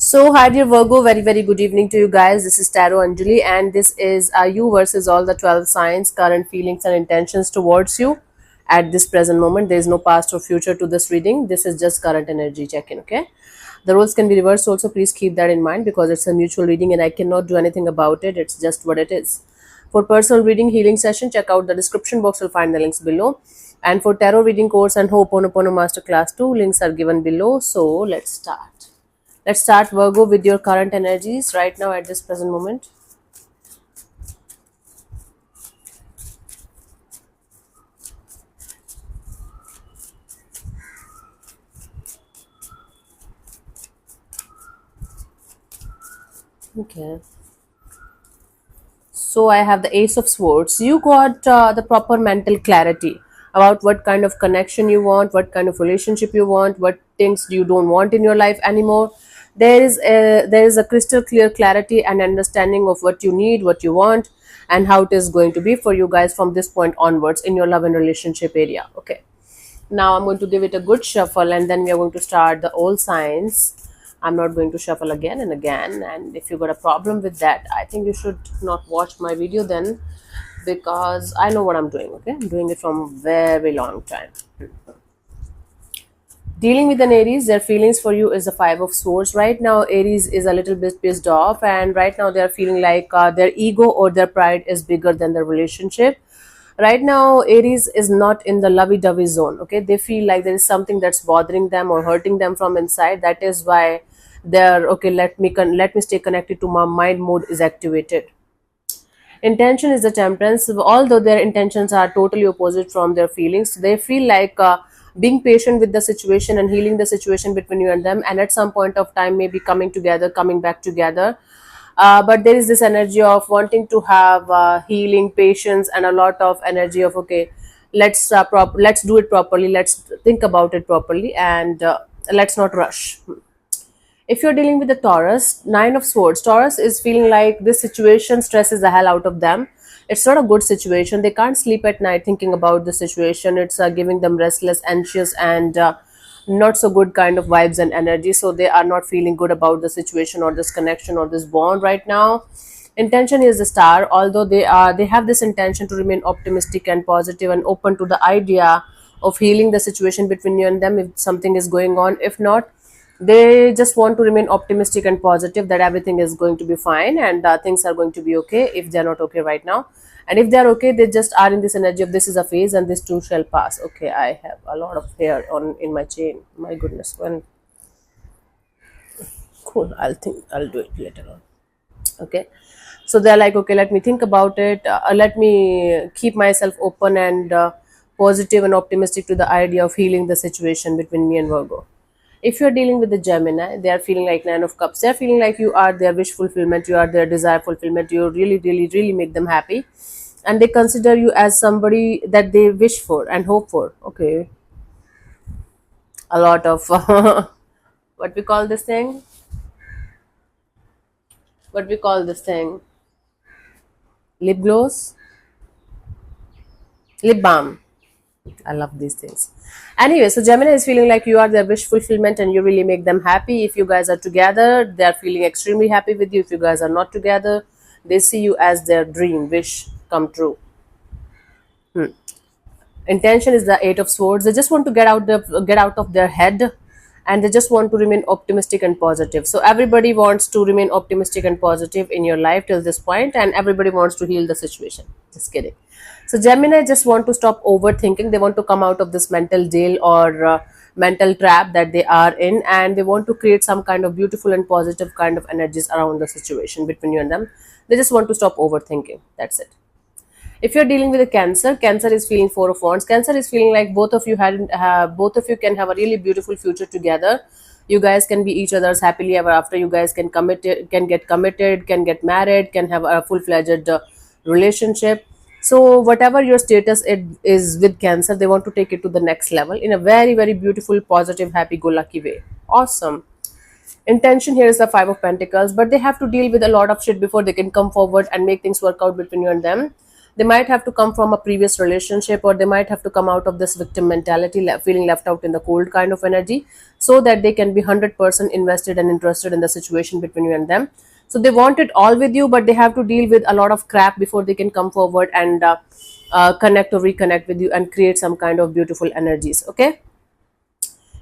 So, hi dear Virgo, very good evening to you guys. This is Tarot Anjali, and this is you versus all the 12 signs, current feelings and intentions towards you at this present moment. There is no past or future to this reading. This is just current energy check in, okay? The roles can be reversed also. Please keep that in mind because it's a mutual reading and I cannot do anything about it. It's just what it is. For personal reading healing session, check out the description box. You'll find the links below. And for tarot reading course and Ho'oponopono Masterclass 2, links are given below. So, let's start. Let's start, Virgo, with your current energies right now at this present moment. Okay. So I have the Ace of Swords. You got the proper mental clarity about what kind of connection you want, what kind of relationship you want, what things you don't want in your life anymore. There is a crystal clear clarity and understanding of what you need, what you want, and how it is going to be for you guys from this point onwards in your love and relationship area. Okay. Now I'm going to give it a good shuffle and then we are going to start the all signs. I'm not going to shuffle again and again. And if you got a problem with that, I think you should not watch my video then because I know what I'm doing. Okay, I'm doing it from very long time. Dealing with an Aries, their feelings for you is the Five of Swords. Right now, Aries is a little bit pissed off, and right now they are feeling like their ego or their pride is bigger than their relationship. Right now, Aries is not in the lovey-dovey zone. Okay, they feel like there is something that's bothering them or hurting them from inside. That is why they're okay. Let me stay connected to my mind mode is activated. Intention is the Temperance. Although their intentions are totally opposite from their feelings, they feel like being patient with the situation and healing the situation between you and them, and at some point of time maybe coming together, coming back together. But there is this energy of wanting to have healing, patience, and a lot of energy of okay, let's do it properly, let's think about it properly, and let's not rush. If you're dealing with the Taurus, Nine of Swords, Taurus is feeling like this situation stresses the hell out of them. It's not a good situation. They can't sleep at night thinking about the situation. It's giving them restless, anxious, and not so good kind of vibes and energy. So they are not feeling good about the situation or this connection or this bond right now. Intention is the Star. Although they have this intention to remain optimistic and positive and open to the idea of healing the situation between you and them if something is going on. If not, they just want to remain optimistic and positive that everything is going to be fine and things are going to be okay if they're not okay right now. And if they're okay, they just are in this energy of this is a phase and this too shall pass. Okay, I have a lot of hair on in my chain. My goodness, when cool, I'll do it later on. Okay, so they're like, okay, let me think about it. Let me keep myself open and positive and optimistic to the idea of healing the situation between me and Virgo. If you're dealing with the Gemini, they are feeling like Nine of Cups. They're feeling like you are their wish fulfillment, you are their desire fulfillment. You really make them happy, and they consider you as somebody that they wish for and hope for. Okay, a lot of what we call this thing. What we call this thing? Lip gloss, lip balm. I love these things. Anyway, so Gemini is feeling like you are their wish fulfillment and you really make them happy. If you guys are together, they are feeling extremely happy with you. If you guys are not together, they see you as their dream wish come true. Intention is the Eight of Swords. They just want to get out of their head, and they just want to remain optimistic and positive. So everybody wants to remain optimistic and positive in your life till this point, and everybody wants to heal the situation. Just kidding. So Gemini just want to stop overthinking. They want to come out of this mental jail or mental trap that they are in, and they want to create some kind of beautiful and positive kind of energies around the situation between you and them. They just want to stop overthinking. That's it. If you're dealing with a Cancer is feeling Four of Wands. Cancer is feeling like both of you can have a really beautiful future together. You guys can be each other's happily ever after. You guys can get committed, can get married, can have a full-fledged relationship. So whatever your status it is with Cancer, they want to take it to the next level in a very beautiful, positive, happy-go-lucky way. Awesome. Intention here is the Five of Pentacles, but they have to deal with a lot of shit before they can come forward and make things work out between you and them. They might have to come from a previous relationship, or they might have to come out of this victim mentality, feeling left out in the cold kind of energy, so that they can be 100% invested and interested in the situation between you and them. So they want it all with you, but they have to deal with a lot of crap before they can come forward and connect or reconnect with you and create some kind of beautiful energies. Okay.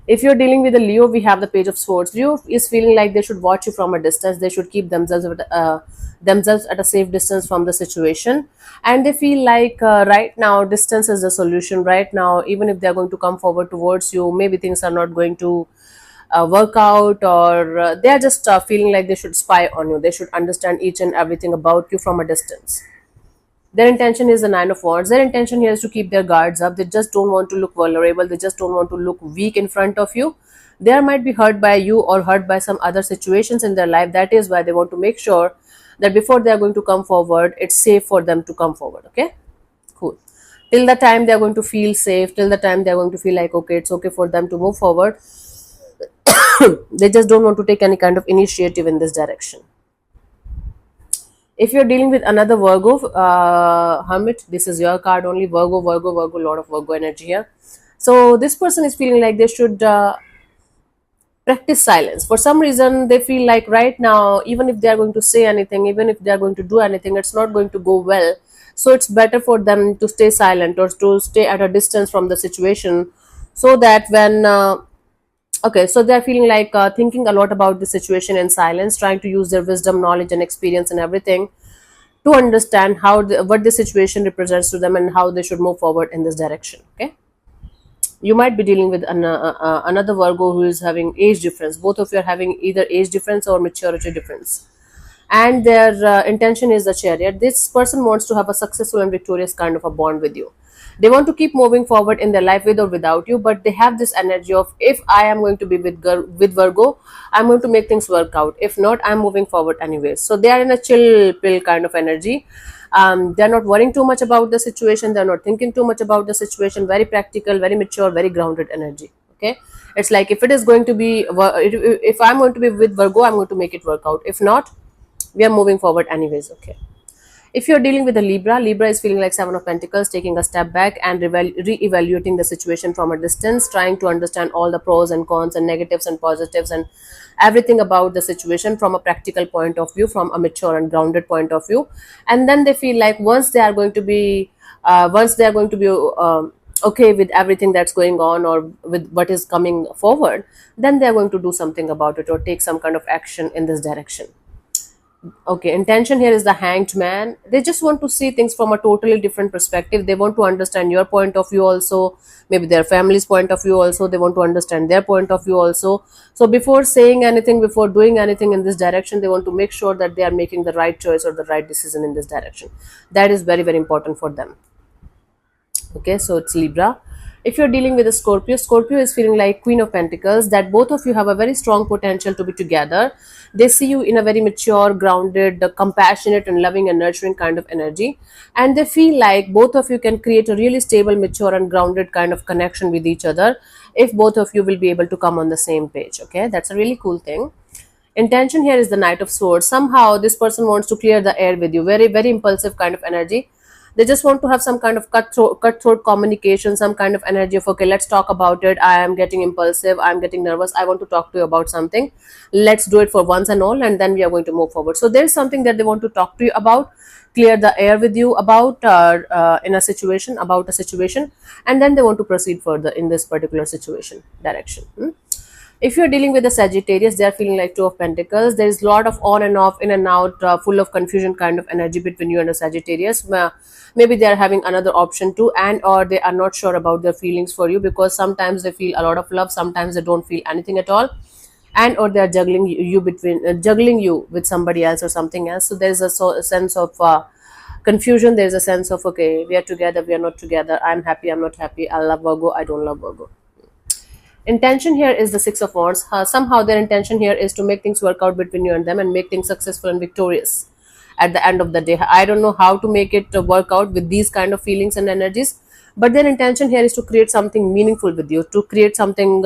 If you're dealing with a Leo, we have the Page of Swords. Leo is feeling like they should watch you from a distance. They should keep themselves at a safe distance from the situation, and they feel like right now distance is the solution. Right now, even if they're going to come forward towards you, maybe things are not going to work out, or they are just feeling like they should spy on you. They should understand each and everything about you from a distance. Their intention is the Nine of Wands. Their intention here is to keep their guards up. They just don't want to look vulnerable. They just don't want to look weak in front of you. They might be hurt by you or hurt by some other situations in their life. That is why they want to make sure that before they are going to come forward, it's safe for them to come forward. Okay, cool. Till the time they are going to feel safe, till the time they are going to feel like, okay, it's okay for them to move forward, they just don't want to take any kind of initiative in this direction. If you're dealing with another Virgo, Hermit, this is your card only. Virgo, Virgo, Virgo, lot of Virgo energy here. So this person is feeling like they should practice silence. For some reason, they feel like right now, even if they are going to say anything, even if they are going to do anything, it's not going to go well. So it's better for them to stay silent or to stay at a distance from the situation, so that when okay, so they're feeling like thinking a lot about the situation in silence, trying to use their wisdom, knowledge, and experience and everything to understand what the situation represents to them and how they should move forward in this direction. Okay, you might be dealing with another Virgo who is having age difference. Both of you are having either age difference or maturity difference, and their intention is the Chariot. This person wants to have a successful and victorious kind of a bond with you. They want to keep moving forward in their life with or without you, but they have this energy of, if I am going to be with Virgo, I'm going to make things work out. If not, I'm moving forward anyways. So they are in a chill pill kind of energy. They're not worrying too much about the situation. They're not thinking too much about the situation. Very practical, very mature, very grounded energy. Okay, it's like, if it is going to be, if I'm going to be with Virgo, I'm going to make it work out. If not, we are moving forward anyways. Okay. If you're dealing with a Libra, Libra is feeling like Seven of Pentacles, taking a step back and re-evaluating the situation from a distance, trying to understand all the pros and cons and negatives and positives and everything about the situation from a practical point of view, from a mature and grounded point of view. And then they feel like once they are going to be okay with everything that's going on, or with what is coming forward, then they are going to do something about it or take some kind of action in this direction. Okay, intention here is the Hanged Man. They just want to see things from a totally different perspective. They want to understand your point of view also, maybe their family's point of view also. They want to understand their point of view also. So before saying anything, before doing anything in this direction, they want to make sure that they are making the right choice or the right decision in this direction. That is very, very important for them. Okay, so it's Libra. If you're dealing with a Scorpio, Scorpio is feeling like Queen of Pentacles, that both of you have a very strong potential to be together. They see you in a very mature, grounded, compassionate and loving and nurturing kind of energy, and they feel like both of you can create a really stable, mature and grounded kind of connection with each other if both of you will be able to come on the same page. Okay, that's a really cool thing. Intention here is the Knight of Swords. Somehow this person wants to clear the air with you. Very, very impulsive kind of energy. They just want to have some kind of cutthroat communication, some kind of energy of, okay, let's talk about it. I am getting impulsive, I'm getting nervous, I want to talk to you about something. Let's do it for once and all, and then we are going to move forward. So there's something that they want to talk to you about, clear the air with you about in a situation, about a situation, and then they want to proceed further in this particular situation direction. If you're dealing with a Sagittarius, they're feeling like Two of Pentacles. There is a lot of on and off, in and out, full of confusion kind of energy between you and a Sagittarius. Maybe they're having another option too, and or they are not sure about their feelings for you, because sometimes they feel a lot of love, sometimes they don't feel anything at all, and or they're juggling juggling you with somebody else or something else. So there's a sense of confusion. There's a sense of, okay, we are together, we are not together, I'm happy, I'm not happy, I love Virgo, I don't love Virgo. Intention here is the Six of Wands. Somehow their intention here is to make things work out between you and them and make things successful and victorious at the end of the day. I don't know how to make it work out with these kind of feelings and energies, but their intention here is to create something meaningful with you, to create something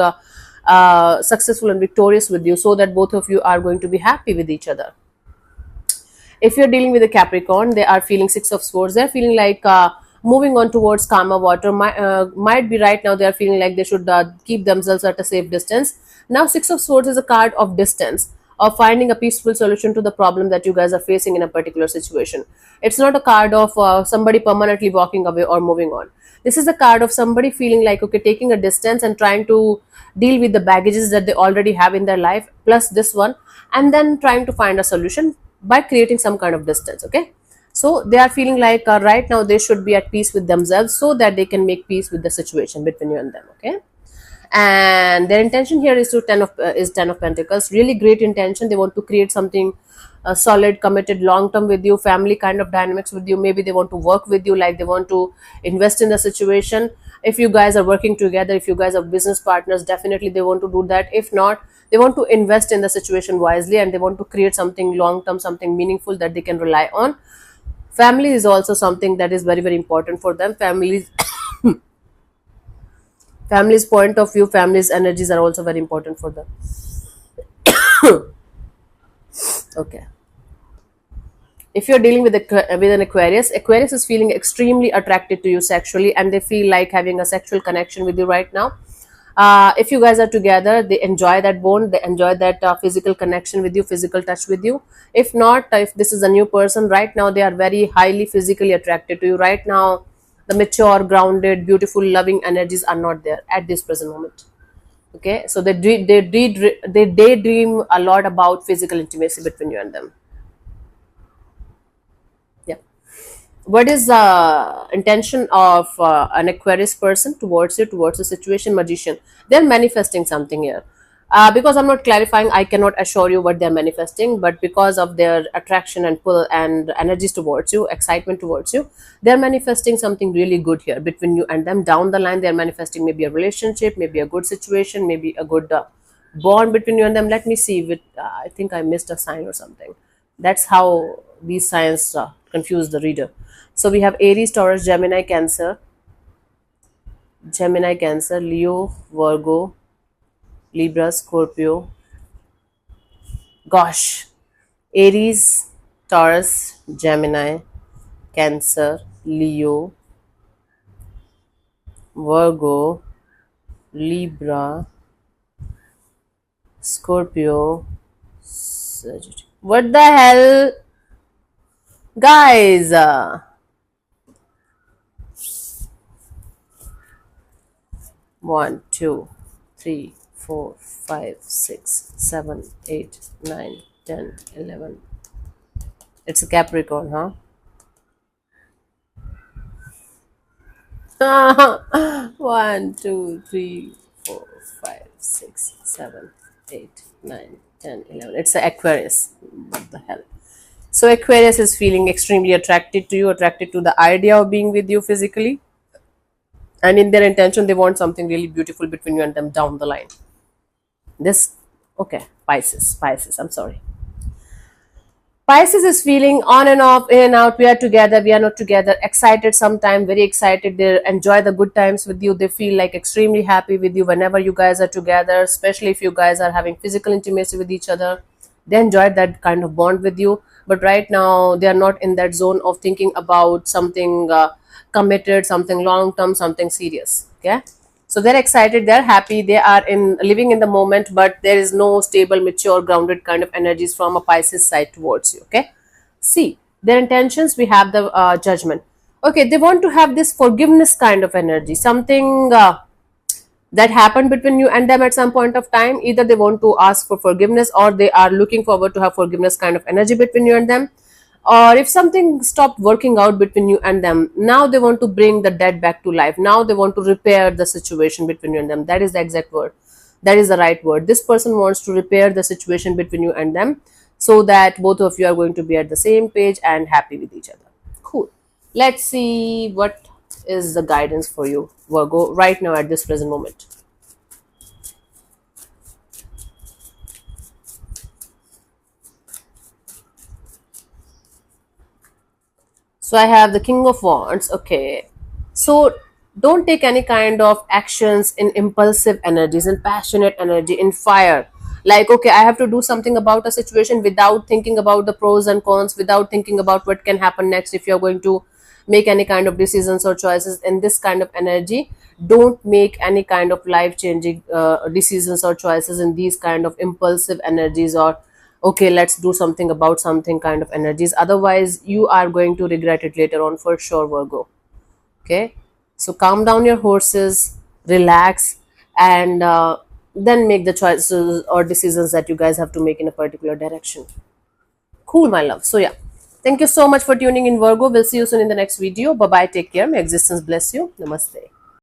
successful and victorious with you, so that both of you are going to be happy with each other. If you're dealing with a Capricorn, they are feeling Six of Swords. They're feeling like moving on towards calmer water. Might be right now they are feeling like they should keep themselves at a safe distance. Now, Six of Swords is a card of distance, of finding a peaceful solution to the problem that you guys are facing in a particular situation. It's not a card of somebody permanently walking away or moving on. This is a card of somebody feeling like, okay, taking a distance and trying to deal with the baggages that they already have in their life, plus this one, and then trying to find a solution by creating some kind of distance. Okay, so they are feeling like right now they should be at peace with themselves so that they can make peace with the situation between you and them. Okay, and their intention here is to ten of Pentacles. Really great intention. They want to create something solid, committed, long term with you, family kind of dynamics with you. Maybe they want to work with you, like they want to invest in the situation. If you guys are working together, if you guys are business partners, definitely they want to do that. If not, they want to invest in the situation wisely, and they want to create something long term, something meaningful that they can rely on. Family is also something that is very, very important for them. Family's point of view, family's energies are also very important for them. Okay, if you're dealing with with an Aquarius, Aquarius is feeling extremely attracted to you sexually, and they feel like having a sexual connection with you right now. If you guys are together, they enjoy that bond, they enjoy that physical connection with you, physical touch with you. If not, if this is a new person right now, they are very highly physically attracted to you right now. The mature, grounded, beautiful, loving energies are not there at this present moment. Okay, so they daydream a lot about physical intimacy between you and them. Yeah, what is the intention of an Aquarius person towards you, towards the situation? Magician. They're manifesting something here. Because I'm not clarifying, I cannot assure you what they're manifesting, but because of their attraction and pull and energies towards you, excitement towards you, they're manifesting something really good here between you and them. Down the line, they're manifesting maybe a relationship, maybe a good situation, maybe a good bond between you and them. Let me see if I think I missed a sign or something. That's how these signs confuse the reader. So we have Aries, Taurus, Gemini, Cancer, Leo, Virgo, Libra, Scorpio. Gosh, Aries, Taurus, Gemini, Cancer, Leo, Virgo, Libra, Scorpio, Sagittarius. What the hell, guys? 1, 2, 3, 4, 5, 6, 7, 8, 9, 10, 11. It's a Capricorn, huh? 1, 2, 3, 4, 5, 6, 7, 8, 9, 10, 11. It's an Aquarius. What the hell? So Aquarius is feeling extremely attracted to you, attracted to the idea of being with you physically. And in their intention, they want something really beautiful between you and them down the line. This, okay, Pisces, I'm sorry. Pisces is feeling on and off, in and out. We are together, we are not together. Excited sometime, very excited. They enjoy the good times with you. They feel like extremely happy with you whenever you guys are together, especially if you guys are having physical intimacy with each other. They enjoy that kind of bond with you. But right now, they are not in that zone of thinking about something committed, something long term, something serious. Okay, so they're excited, they're happy, they are in living in the moment, but there is no stable, mature, grounded kind of energies from a Pisces side towards you. Okay, see their intentions. We have the Judgment. Okay, they want to have this forgiveness kind of energy, something that happened between you and them at some point of time. Either they want to ask for forgiveness, or they are looking forward to have forgiveness kind of energy between you and them. Or if something stopped working out between you and them, now they want to bring the dead back to life. Now they want to repair the situation between you and them. That is the exact word, that is the right word. This person wants to repair the situation between you and them, so that both of you are going to be at the same page and happy with each other. Cool. Let's see what is the guidance for you, Virgo, right now at this present moment. So I have the King of Wands. Okay, so don't take any kind of actions in impulsive energies, in passionate energy, in fire. like, okay, I have to do something about a situation without thinking about the pros and cons, without thinking about what can happen next if you're going to make any kind of decisions or choices in this kind of energy. Don't make any kind of life changing decisions or choices in these kind of impulsive energies, or okay, let's do something about something kind of energies. Otherwise you are going to regret it later on for sure, Virgo. Okay, so calm down your horses, relax, and then make the choices or decisions that you guys have to make in a particular direction. Cool, my love. So yeah, thank you so much for tuning in, Virgo. We'll see you soon in the next video. Bye bye, take care, may existence bless you. Namaste.